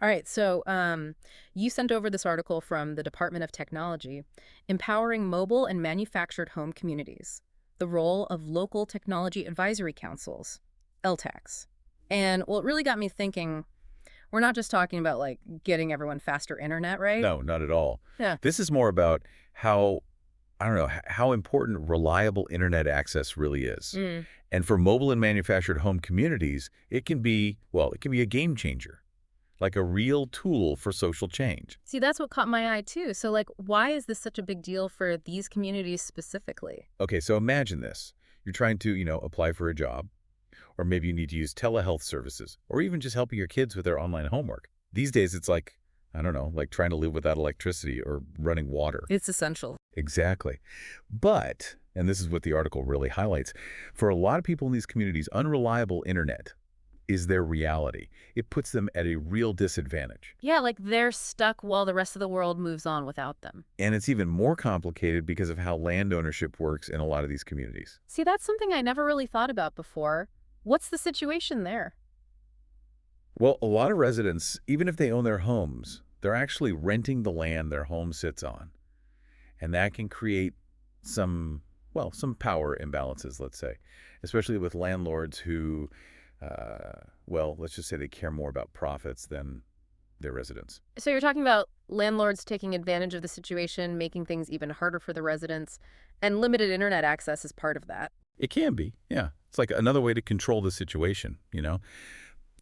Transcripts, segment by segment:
All right, so you sent over this article from the Department of Technology, Empowering Mobile and Manufactured Home Communities, the role of local technology advisory councils, LTACs. And well, it really got me thinking, we're not just talking about like getting everyone faster internet, right? No, not at all. Yeah. This is more about how, I don't know, how important reliable internet access really is. Mm. And for mobile and manufactured home communities, it can be, well, it can be a game changer, like a real tool for social change. See, that's what caught my eye too. So like, why is this such a big deal for these communities specifically? Okay, so imagine this. You're trying to, apply for a job, or maybe you need to use telehealth services, or even just helping your kids with their online homework. These days, it's like, I don't know, like trying to live without electricity or running water. It's essential. Exactly. But, and this is what the article really highlights, for a lot of people in these communities, unreliable internet is their reality. It puts them at a real disadvantage. Yeah, like they're stuck while the rest of the world moves on without them. And it's even more complicated because of how land ownership works in a lot of these communities. See, that's something I never really thought about before. What's the situation there? Well, a lot of residents, even if they own their homes, they're actually renting the land their home sits on. And that can create some, well, some power imbalances, let's say, especially with landlords who, well, let's just say they care more about profits than their residents. So you're talking about landlords taking advantage of the situation, making things even harder for the residents, and limited internet access is part of that. It can be, yeah. It's like another way to control the situation.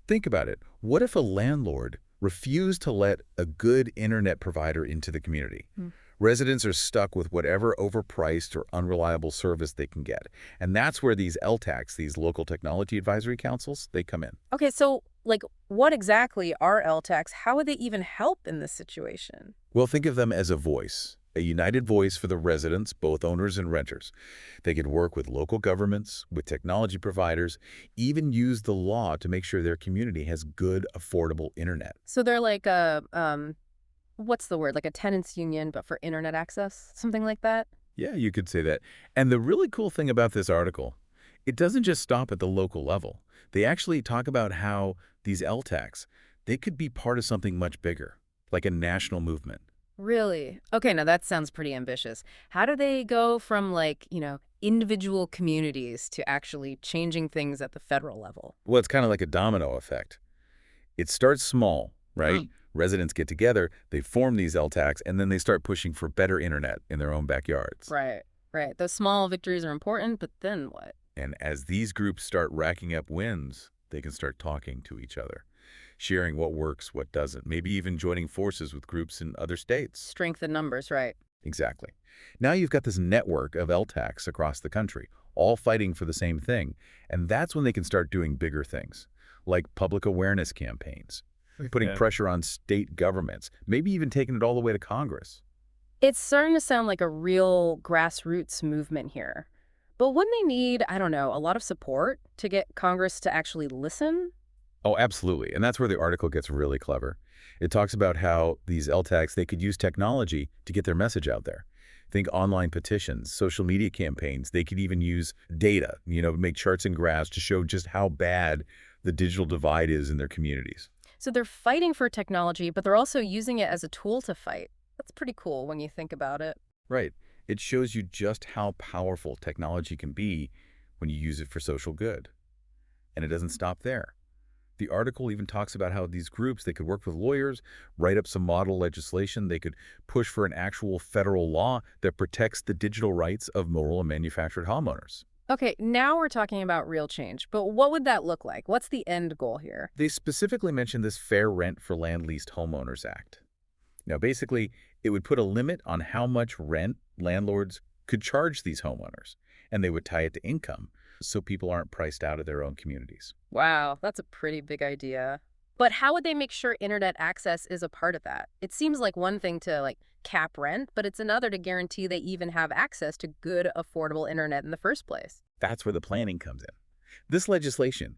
Think about it. What if a landlord refused to let a good internet provider into the community? Hmm. Residents are stuck with whatever overpriced or unreliable service they can get. And that's where these LTACs, these local technology advisory councils, they come in. Okay, so like what exactly are LTACs? How would they even help in this situation? Well, think of them as a voice, a united voice for the residents, both owners and renters. They could work with local governments, with technology providers, even use the law to make sure their community has good, affordable internet. So they're like a what's the word? Like a tenants union but for internet access? Something like that? Yeah, you could say that. And the really cool thing about this article, it doesn't just stop at the local level. They actually talk about how these LTACs, they could be part of something much bigger, like a national movement. Really? Okay, now that sounds pretty ambitious. How do they go from like, individual communities to actually changing things at the federal level? Well, it's kind of like a domino effect. It starts small, right? Residents get together, they form these LTACs, and then they start pushing for better internet in their own backyards. Right, right. Those small victories are important, but then what? And as these groups start racking up wins, they can start talking to each other, sharing what works, what doesn't, maybe even joining forces with groups in other states. Strength in numbers, right. Exactly. Now you've got this network of LTACs across the country, all fighting for the same thing, and that's when they can start doing bigger things, like public awareness campaigns, putting Yeah. pressure on state governments, maybe even taking it all the way to Congress. It's starting to sound like a real grassroots movement here. But wouldn't they need, I don't know, a lot of support to get Congress to actually listen? Oh, absolutely. And that's where the article gets really clever. It talks about how these LTACs, they could use technology to get their message out there. Think online petitions, social media campaigns. They could even use data, make charts and graphs to show just how bad the digital divide is in their communities. So they're fighting for technology, but they're also using it as a tool to fight. That's pretty cool when you think about it. Right. It shows you just how powerful technology can be when you use it for social good. And it doesn't stop there. The article even talks about how these groups, they could work with lawyers, write up some model legislation, they could push for an actual federal law that protects the digital rights of mobile and manufactured homeowners. Okay, now we're talking about real change, but what would that look like? What's the end goal here? They specifically mentioned this Fair Rent for Land Leased Homeowners Act. Now, basically, it would put a limit on how much rent landlords could charge these homeowners, and they would tie it to income so people aren't priced out of their own communities. Wow, that's a pretty big idea. But how would they make sure internet access is a part of that? It seems like one thing to like cap rent, but it's another to guarantee they even have access to good, affordable internet in the first place. That's where the planning comes in. This legislation,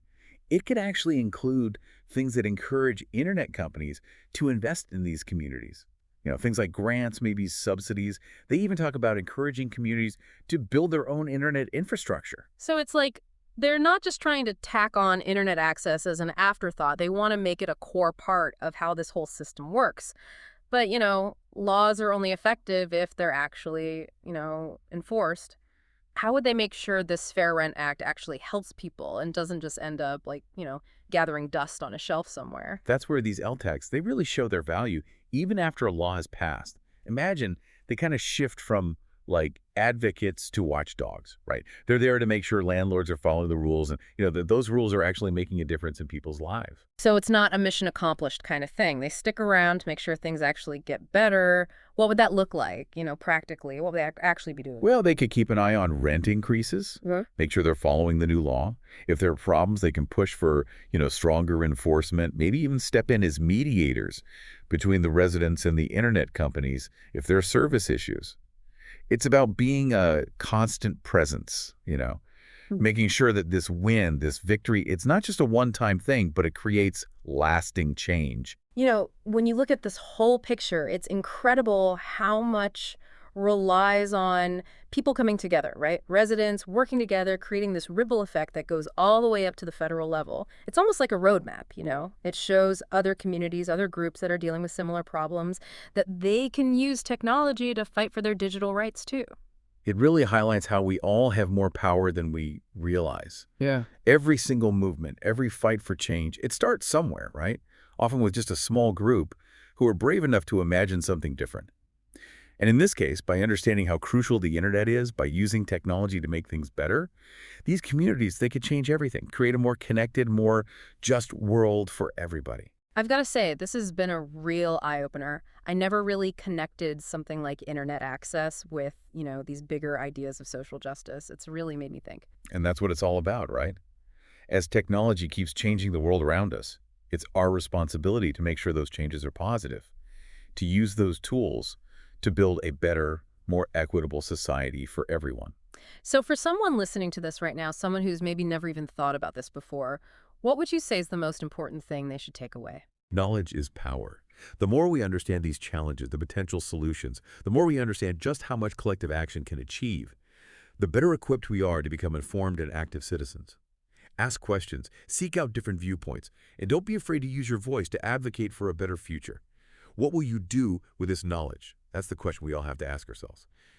it could actually include things that encourage internet companies to invest in these communities. Things like grants, maybe subsidies. They even talk about encouraging communities to build their own internet infrastructure. So it's like They're not just trying to tack on internet access as an afterthought. They want to make it a core part of how this whole system works. But, laws are only effective if they're actually, enforced. How would they make sure this Fair Rent Act actually helps people and doesn't just end up like, gathering dust on a shelf somewhere? That's where these LTACs, they really show their value even after a law has passed. Imagine they kind of shift from like advocates to watchdogs, right? They're there to make sure landlords are following the rules and, that those rules are actually making a difference in people's lives. So it's not a mission accomplished kind of thing. They stick around to make sure things actually get better. What would that look like, practically? What would they actually be doing? Well, they could keep an eye on rent increases, Mhm. make sure they're following the new law. If there are problems, they can push for, stronger enforcement, maybe even step in as mediators between the residents and the internet companies if there are service issues. It's about being a constant presence, Hmm. making sure that this win, this victory, it's not just a one-time thing, but it creates lasting change. When you look at this whole picture, it's incredible how much relies on people coming together, right? Residents working together, creating this ripple effect that goes all the way up to the federal level. It's almost like a roadmap. It shows other communities, other groups that are dealing with similar problems, that they can use technology to fight for their digital rights too. It really highlights how we all have more power than we realize. Yeah. Every single movement, every fight for change, it starts somewhere, right? Often with just a small group who are brave enough to imagine something different. And in this case, by understanding how crucial the internet is, by using technology to make things better, these communities, they could change everything, create a more connected, more just world for everybody. I've got to say, this has been a real eye-opener. I never really connected something like internet access with, these bigger ideas of social justice. It's really made me think. And that's what it's all about, right? As technology keeps changing the world around us, it's our responsibility to make sure those changes are positive, to use those tools to build a better, more equitable society for everyone. So for someone listening to this right now, someone who's maybe never even thought about this before, what would you say is the most important thing they should take away? Knowledge is power. The more we understand these challenges, the potential solutions, the more we understand just how much collective action can achieve, the better equipped we are to become informed and active citizens. Ask questions, seek out different viewpoints, and don't be afraid to use your voice to advocate for a better future. What will you do with this knowledge? That's the question we all have to ask ourselves.